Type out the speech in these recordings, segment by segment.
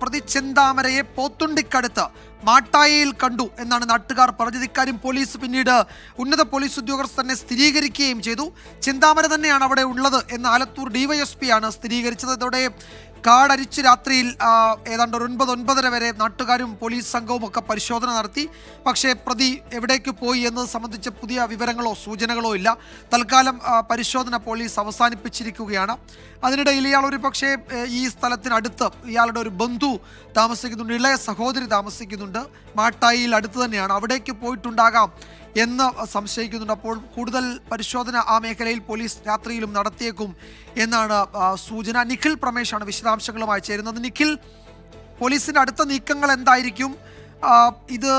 പ്രതി ചെന്താമരയെ പോത്തുണ്ടിക്കടുത്ത് മാട്ടായയിൽ കണ്ടു എന്നാണ് നാട്ടുകാർ പറഞ്ഞത്. ഇക്കാര്യം പോലീസ് പിന്നീട് ഉന്നത പോലീസ് ഉദ്യോഗസ്ഥർ തന്നെ സ്ഥിരീകരിക്കുകയും ചെയ്തു. ചെന്താമര തന്നെയാണ് അവിടെ ഉള്ളത് എന്ന് ആലത്തൂർ DYSP ആണ് സ്ഥിരീകരിച്ചത്. ഇതോടെ കാടരിച്ച് രാത്രിയിൽ ഏതാണ്ട് ഒരു 9-9:30 വരെ നാട്ടുകാരും പോലീസ് സംഘവും ഒക്കെ പരിശോധന നടത്തി. പക്ഷേ പ്രതി എവിടേക്ക് പോയി എന്നത് സംബന്ധിച്ച് പുതിയ വിവരങ്ങളോ സൂചനകളോ ഇല്ല. തൽക്കാലം പരിശോധന പോലീസ് അവസാനിപ്പിച്ചിരിക്കുകയാണ്. അതിനിടയിൽ ഇയാൾ ഒരു പക്ഷേ ഈ സ്ഥലത്തിനടുത്ത് ഇയാളുടെ ഒരു ബന്ധു താമസിക്കുന്നുണ്ട്, ഇളയ സഹോദരി താമസിക്കുന്നുണ്ട്. മാട്ടായിയിൽ അടുത്ത് തന്നെയാണ്, അവിടേക്ക് പോയിട്ടുണ്ടാകാം എന്ന് സംശയിക്കുന്നുണ്ട്. അപ്പോൾ കൂടുതൽ പരിശോധന ആ മേഖലയിൽ പോലീസ് രാത്രിയിലും നടത്തിയേക്കും എന്നാണ് സൂചന. നിഖിൽ പ്രമേഷാണ് വിശദാംശങ്ങളുമായി ചേരുന്നത്. നിഖിൽ, പോലീസിന്റെ അടുത്ത നീക്കങ്ങൾ എന്തായിരിക്കും? ഇത്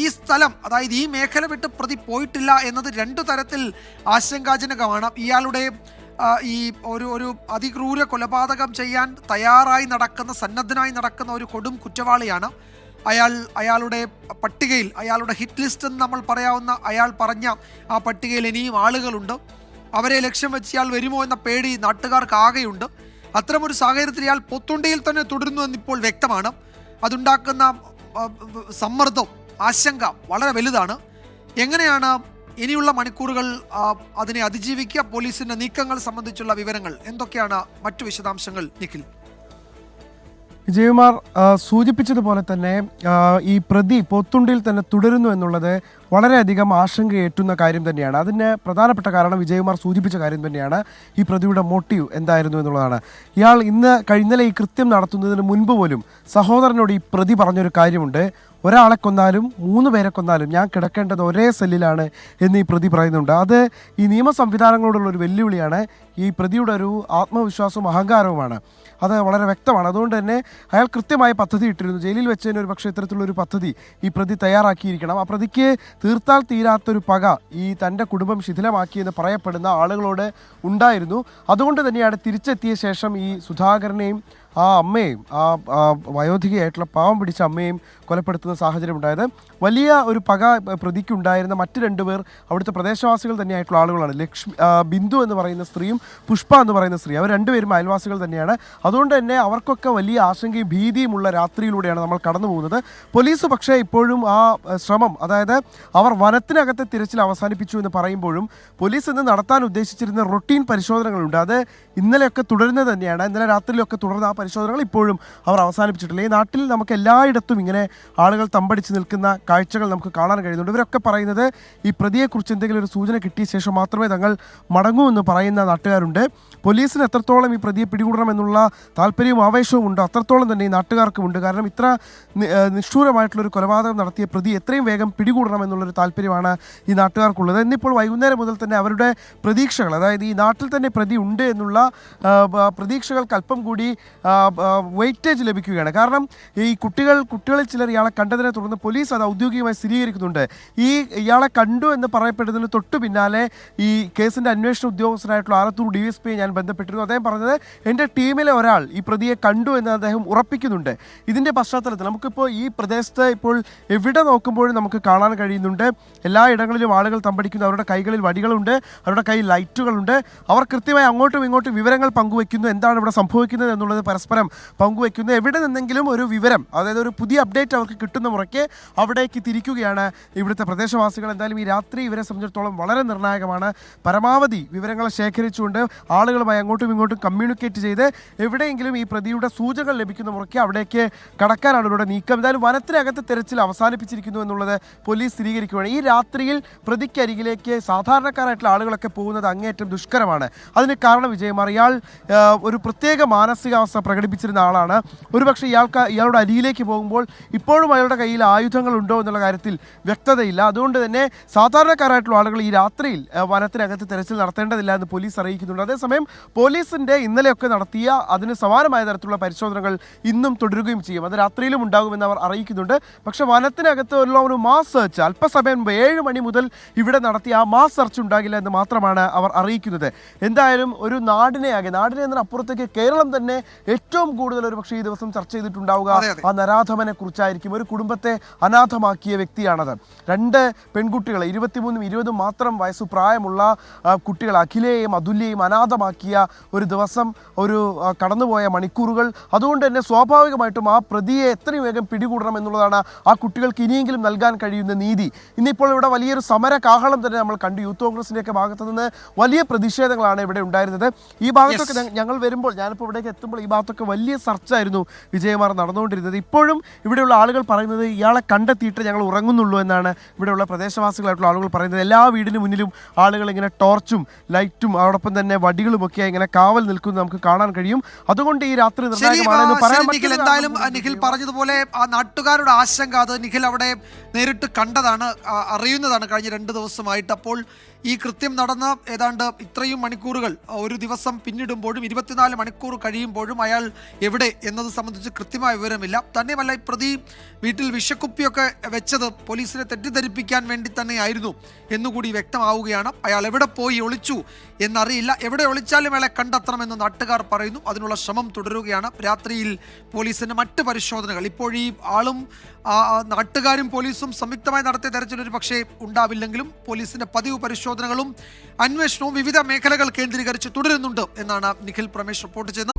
ഈ സ്ഥലം, അതായത് ഈ മേഖല വിട്ട് പ്രതി പോയിട്ടില്ല എന്നത് രണ്ടു തരത്തിൽ ആശങ്കാജനകമാണ്. ഇയാളുടെ ഈ ഒരു അതിക്രൂര കൊലപാതകം ചെയ്യാൻ തയ്യാറായി നടക്കുന്ന, സന്നദ്ധനായി നടക്കുന്ന ഒരു കൊടും കുറ്റവാളിയാണ്. അയാളുടെ പട്ടികയിൽ, അയാളുടെ ഹിറ്റ് ലിസ്റ്റ് എന്ന് നമ്മൾ പറയാവുന്ന അയാൾ പറഞ്ഞ ആ പട്ടികയിൽ ഇനിയും ആളുകളുണ്ട്. അവരെ ലക്ഷ്യം വെച്ച് ഇയാൾ വരുമോ എന്ന പേടി നാട്ടുകാർക്ക് ആകെയുണ്ട്. അത്തരമൊരു സാഹചര്യത്തിൽ ഇയാൾ പൊത്തുണ്ടിയിൽ തന്നെ തുടരുന്നു എന്നിപ്പോൾ വ്യക്തമാണ്. അതുണ്ടാക്കുന്ന സമ്മർദ്ദം, ആശങ്ക വളരെ വലുതാണ്. എങ്ങനെയാണ് ഇനിയുള്ള മണിക്കൂറുകൾ അതിനെ അതിജീവിക്കുക? പോലീസിന്റെ നീക്കങ്ങൾ സംബന്ധിച്ചുള്ള വിവരങ്ങൾ എന്തൊക്കെയാണ്? മറ്റു വിശദാംശങ്ങൾ നിഖിൽ. വിജയകുമാർ സൂചിപ്പിച്ചതുപോലെ തന്നെ ഈ പ്രതി പോത്തുണ്ടിയിൽ തന്നെ തുടരുന്നു എന്നുള്ളത് വളരെയധികം ആശങ്കയേറ്റുന്ന കാര്യം തന്നെയാണ്. അതിന് പ്രധാനപ്പെട്ട കാരണം വിജയകുമാർ സൂചിപ്പിച്ച കാര്യം തന്നെയാണ്. ഈ പ്രതിയുടെ മോട്ടീവ് എന്തായിരുന്നു എന്നുള്ളതാണ്. ഇയാൾ ഇന്നലെ ഈ കൃത്യം നടത്തുന്നതിന് മുൻപ് പോലും സഹോദരനോട് ഈ പ്രതി പറഞ്ഞൊരു കാര്യമുണ്ട്: ഒരാളെ കൊന്നാലും 3 പേരെ കൊന്നാലും ഞാൻ കിടക്കേണ്ടത് ഒരേ സെല്ലിലാണ് എന്ന് ഈ പ്രതി പറയുന്നുണ്ട്. അത് ഈ നിയമ സംവിധാനങ്ങളോടുള്ള ഒരു വെല്ലുവിളിയാണ്. ഈ പ്രതിയുടെ ഒരു ആത്മവിശ്വാസവും അഹങ്കാരവുമാണ്. അത് വളരെ വ്യക്തമാണ്. അതുകൊണ്ട് തന്നെ അയാൾ കൃത്യമായി പദ്ധതി ഇട്ടിരുന്നു. ജയിലിൽ വെച്ചതിന് ഒരു പക്ഷേ ഇത്തരത്തിലുള്ളൊരു പദ്ധതി ഈ പ്രതി തയ്യാറാക്കിയിരിക്കണം. ആ പ്രതിക്ക് തീർത്താൽ തീരാത്തൊരു പക ഈ തൻ്റെ കുടുംബം ശിഥിലമാക്കിയെന്ന് പറയപ്പെടുന്ന ആളുകളോട് ഉണ്ടായിരുന്നു. അതുകൊണ്ട് തന്നെയാണ് തിരിച്ചെത്തിയ ശേഷം ഈ സുധാകരനെയും ആ അമ്മയും, ആ വയോധികയായിട്ടുള്ള പാവം പിടിച്ച അമ്മയും കൊലപ്പെടുത്തുന്ന സാഹചര്യം ഉണ്ടായത്. വലിയ ഒരു പക പ്രതിക്കുണ്ടായിരുന്ന മറ്റ് 2 പേർ അവിടുത്തെ പ്രദേശവാസികൾ തന്നെയായിട്ടുള്ള ആളുകളാണ്. ബിന്ദു എന്ന് പറയുന്ന സ്ത്രീയും പുഷ്പ എന്ന് പറയുന്ന സ്ത്രീ, അവർ 2 പേരും അയൽവാസികൾ തന്നെയാണ്. അതുകൊണ്ട് തന്നെ അവർക്കൊക്കെ വലിയ ആശങ്കയും ഭീതിയുമുള്ള രാത്രിയിലൂടെയാണ് നമ്മൾ കടന്നു പോകുന്നത്. പോലീസ് പക്ഷേ ഇപ്പോഴും ആ ശ്രമം, അതായത് അവർ വനത്തിനകത്തെ തിരച്ചിൽ അവസാനിപ്പിച്ചു എന്ന് പറയുമ്പോഴും പോലീസ് ഇന്ന് നടത്താൻ ഉദ്ദേശിച്ചിരുന്ന റൊട്ടീൻ പരിശോധനകളുണ്ട്. അത് ഇന്നലെയൊക്കെ തുടരുന്നത് തന്നെയാണ്. ഇന്നലെ രാത്രിയിലൊക്കെ തുടർന്ന ആ പരിശോധനകൾ ഇപ്പോഴും അവർ അവസാനിപ്പിച്ചിട്ടില്ല. ഈ നാട്ടിൽ നമുക്ക് എല്ലായിടത്തും ഇങ്ങനെ ആളുകൾ തമ്പടിച്ച് നിൽക്കുന്ന കാഴ്ചകൾ നമുക്ക് കാണാൻ കഴിയുന്നുണ്ട്. ഇവരൊക്കെ പറയുന്നത് ഈ പ്രതിയെക്കുറിച്ച് എന്തെങ്കിലും ഒരു സൂചന കിട്ടിയ ശേഷം മാത്രമേ തങ്ങൾ മടങ്ങൂ എന്ന് പറയുന്ന നാട്ടുകാരുണ്ട്. പോലീസിന് എത്രത്തോളം ഈ പ്രതിയെ പിടികൂടണമെന്നുള്ള താല്പര്യവും ആവേശവും ഉണ്ടോ അത്രത്തോളം തന്നെ ഈ നാട്ടുകാർക്കുമുണ്ട്. കാരണം ഇത്ര നിഷ്ഠൂരമായിട്ടുള്ളൊരു കൊലപാതകം നടത്തിയ പ്രതി എത്രയും വേഗം പിടികൂടണമെന്നുള്ളൊരു താല്പര്യമാണ് ഈ നാട്ടുകാർക്കുള്ളത്. ഇന്നിപ്പോൾ വൈകുന്നേരം മുതൽ തന്നെ അവരുടെ പ്രതീക്ഷകൾ, അതായത് ഈ നാട്ടിൽ തന്നെ പ്രതി ഉണ്ട് എന്നുള്ള പ്രതീക്ഷകൾക്ക് അല്പം കൂടി വെയിറ്റേജ് ലഭിക്കുകയാണ്. കാരണം ഈ കുട്ടികളിൽ ചിലർ ഇയാളെ കണ്ടതിനെ തുടർന്ന് പോലീസ് അത് ഔദ്യോഗികമായി സ്ഥിരീകരിക്കുന്നുണ്ട്. ഇയാളെ കണ്ടു എന്ന് പറയപ്പെടുന്നതിന് തൊട്ടു പിന്നാലെ ഈ കേസിൻ്റെ അന്വേഷണ ഉദ്യോഗസ്ഥനായിട്ടുള്ള ആലത്തൂർ DYSP ഞാൻ ബന്ധപ്പെട്ടിരുന്നു. അദ്ദേഹം പറഞ്ഞത് എൻ്റെ ടീമിലെ ഒരാൾ ഈ പ്രതിയെ കണ്ടു എന്ന് അദ്ദേഹം ഉറപ്പിക്കുന്നുണ്ട്. ഇതിൻ്റെ പശ്ചാത്തലത്തിൽ നമുക്കിപ്പോൾ ഈ പ്രദേശത്ത് ഇപ്പോൾ എവിടെ നോക്കുമ്പോഴും നമുക്ക് കാണാൻ കഴിയുന്നുണ്ട്, എല്ലായിടങ്ങളിലും ആളുകൾ തമ്പടിക്കുന്നു. അവരുടെ കൈകളിൽ വടികളുണ്ട്, അവരുടെ കയ്യിൽ ലൈറ്റുകളുണ്ട്. അവർ കൃത്യമായി അങ്ങോട്ടും ഇങ്ങോട്ടും വിവരങ്ങൾ പങ്കുവയ്ക്കുന്നു. എന്താണ് ഇവിടെ സംഭവിക്കുന്നത് എന്നുള്ളത് പരസ്പരം പങ്കുവയ്ക്കുന്നു. എവിടെ നിന്നെങ്കിലും ഒരു വിവരം, അതായത് ഒരു പുതിയ അപ്ഡേറ്റ് അവർക്ക് കിട്ടുന്ന മുറയ്ക്ക് അവിടേക്ക് തിരിക്കുകയാണ് ഇവിടുത്തെ പ്രദേശവാസികൾ. എന്തായാലും ഈ രാത്രി ഇവരെ സംബന്ധിച്ചിടത്തോളം വളരെ നിർണായകമാണ്. പരമാവധി വിവരങ്ങൾ ശേഖരിച്ചുകൊണ്ട് ആളുകളുമായി അങ്ങോട്ടും ഇങ്ങോട്ടും കമ്മ്യൂണിക്കേറ്റ് ചെയ്ത് എവിടെയെങ്കിലും ഈ പ്രതിയുടെ സൂചനകൾ ലഭിക്കുന്ന മുറയ്ക്ക് അവിടേക്ക് കടക്കാനാണ് ഇവരുടെ നീക്കം. എന്തായാലും വനത്തിനകത്ത് തെരച്ചിൽ അവസാനിപ്പിച്ചിരിക്കുന്നു എന്നുള്ളത് പോലീസ് സ്ഥിരീകരിക്കുകയാണ്. ഈ രാത്രിയിൽ പ്രതിക്കരികിലേക്ക് സാധാരണക്കാരായിട്ടുള്ള ആളുകളൊക്കെ പോകുന്നത് അങ്ങേയറ്റം ദുഷ്കരമാണ്. അതിന് കാരണം വിജയകുമാർ, ഇയാൾ ഒരു പ്രത്യേക മാനസികാവസ്ഥ പ്രകടിപ്പിച്ചിരുന്ന ആളാണ്. ഒരുപക്ഷെ ഇയാളുടെ അരിയിലേക്ക് പോകുമ്പോൾ ഇപ്പോഴും അയാളുടെ കയ്യിൽ ആയുധങ്ങളുണ്ടോ എന്നുള്ള കാര്യത്തിൽ വ്യക്തതയില്ല. അതുകൊണ്ട് തന്നെ സാധാരണക്കാരായിട്ടുള്ള ആളുകൾ ഈ രാത്രിയിൽ വനത്തിനകത്ത് തെരച്ചിൽ നടത്തേണ്ടതില്ല എന്ന് പോലീസ് അറിയിക്കുന്നുണ്ട്. അതേസമയം പോലീസിൻ്റെ ഇന്നലെയൊക്കെ നടത്തിയ അതിന് സമാനമായ തരത്തിലുള്ള പരിശോധനകൾ ഇന്നും തുടരുകയും ചെയ്യും. അത് രാത്രിയിലും ഉണ്ടാകുമെന്ന് അവർ അറിയിക്കുന്നുണ്ട്. പക്ഷെ വനത്തിനകത്ത് ഒരു മാസ് സെർച്ച് അല്പസമയം 7 മണി മുതൽ ഇവിടെ നടത്തിയ ആ മാസ് സെർച്ച് ഉണ്ടാകില്ല എന്ന് മാത്രമാണ് അവർ അറിയിക്കുന്നത്. എന്തായാലും ഒരു നാടിനെ എന്നതിനപ്പുറത്തേക്ക് കേരളം തന്നെ ഏറ്റവും കൂടുതൽ ഒരു പക്ഷേ ഈ ദിവസം ചർച്ച ചെയ്തിട്ടുണ്ടാവുക അതെ, അതെ. ആ നരാധമനെ കുറിച്ചായിരിക്കും. ഒരു കുടുംബത്തെ അനാഥമാക്കിയ വ്യക്തിയാണത്. 2 പെൺകുട്ടികൾ 23ഉം 20ഉം മാത്രം വയസ്സു പ്രായമുള്ള കുട്ടികൾ അഖിലയെയും അതുല്യയും അനാഥമാക്കിയ ഒരു ദിവസം, ഒരു കടന്നുപോയ മണിക്കൂറുകൾ. അതുകൊണ്ട് തന്നെ സ്വാഭാവികമായിട്ടും ആ പ്രതിയെ എത്രയും വേഗം പിടികൂടണം എന്നുള്ളതാണ് ആ കുട്ടികൾക്ക് ഇനിയെങ്കിലും നൽകാൻ കഴിയുന്ന നീതി. ഇന്നിപ്പോൾ ഇവിടെ വലിയൊരു സമര കാഹളം തന്നെ നമ്മൾ കണ്ടു. യൂത്ത് കോൺഗ്രസിൻ്റെയൊക്കെ ഭാഗത്തു നിന്ന് വലിയ പ്രതിഷേധങ്ങളാണ് ഇവിടെ ഉണ്ടായിരുന്നത്. ഈ ഭാഗത്തൊക്കെ ഞങ്ങൾ വരുമ്പോൾ, ഞാനിപ്പോൾ ഇവിടേക്ക് എത്തുമ്പോൾ ഈ ഭാഗത്തൊക്കെ വലിയ ചർച്ചയായിരുന്നു വിജയകുമാർ നടന്നുകൊണ്ടിരുന്നത്. ഇപ്പോഴും ഇവിടെയുള്ള ആളുകൾ പറയുന്നത് ഇയാളെ കണ്ടെത്തിയിട്ട് ഞങ്ങൾ ഉറങ്ങുന്നുള്ളൂ എന്നാണ് ഇവിടെയുള്ള പ്രദേശവാസികളായിട്ടുള്ള ആളുകൾ പറയുന്നത്. എല്ലാ വീടിന് മുന്നിലും ആളുകൾ ഇങ്ങനെ ടോർച്ചും ലൈറ്റും അതോടൊപ്പം തന്നെ വടികളുമൊക്കെ ഇങ്ങനെ കാവൽ നിൽക്കുന്നത് നമുക്ക് കാണാൻ കഴിയും. അതുകൊണ്ട് ഈ രാത്രി നിർണായകമാണെന്ന് പറയാൻ നിഖിൽ, എന്തായാലും നിഖിൽ പറഞ്ഞതുപോലെ ആ നാട്ടുകാരുടെ ആശങ്ക അത് നിഖിൽ അവിടെ നേരിട്ട് കണ്ടതാണ്, അറിയുന്നതാണ് കഴിഞ്ഞ 2 ദിവസമായിട്ട്. അപ്പോൾ ഈ കൃത്യം നടന്ന് ഏതാണ്ട് ഇത്രയും മണിക്കൂറുകൾ, ഒരു ദിവസം പിന്നിടുമ്പോഴും 24 മണിക്കൂർ കഴിയുമ്പോഴും അയാൾ എവിടെ എന്നത് സംബന്ധിച്ച് കൃത്യമായ വിവരമില്ല. തന്നെയുമല്ല, ഈ പ്രതി വീട്ടിൽ വിഷക്കുപ്പിയൊക്കെ വെച്ചത് പോലീസിനെ തെറ്റിദ്ധരിപ്പിക്കാൻ വേണ്ടി തന്നെയായിരുന്നു എന്നുകൂടി വ്യക്തമാവുകയാണ്. അയാൾ എവിടെ പോയി ഒളിച്ചു എന്നറിയില്ല. എവിടെ ഒളിച്ചാലും അയാളെ കണ്ടെത്തണമെന്ന് നാട്ടുകാർ പറയുന്നു. അതിനുള്ള ശ്രമം തുടരുകയാണ്. രാത്രിയിൽ പോലീസിന്റെ മറ്റ് പരിശോധനകൾ, ഇപ്പോൾ ഈ ആളും നാട്ടുകാരും പോലീസും സംയുക്തമായി നടത്തിയ തെരച്ചിൽ ഒരു പക്ഷേ ഉണ്ടാവില്ലെങ്കിലും പോലീസിന്റെ പതിവ് പരിശോധനകളും അന്വേഷണവും വിവിധ മേഖലകൾ കേന്ദ്രീകരിച്ച് തുടരുന്നുണ്ട് എന്നാണ് നിഖിൽ പ്രമേഷ് റിപ്പോർട്ട് ചെയ്യുന്നത്.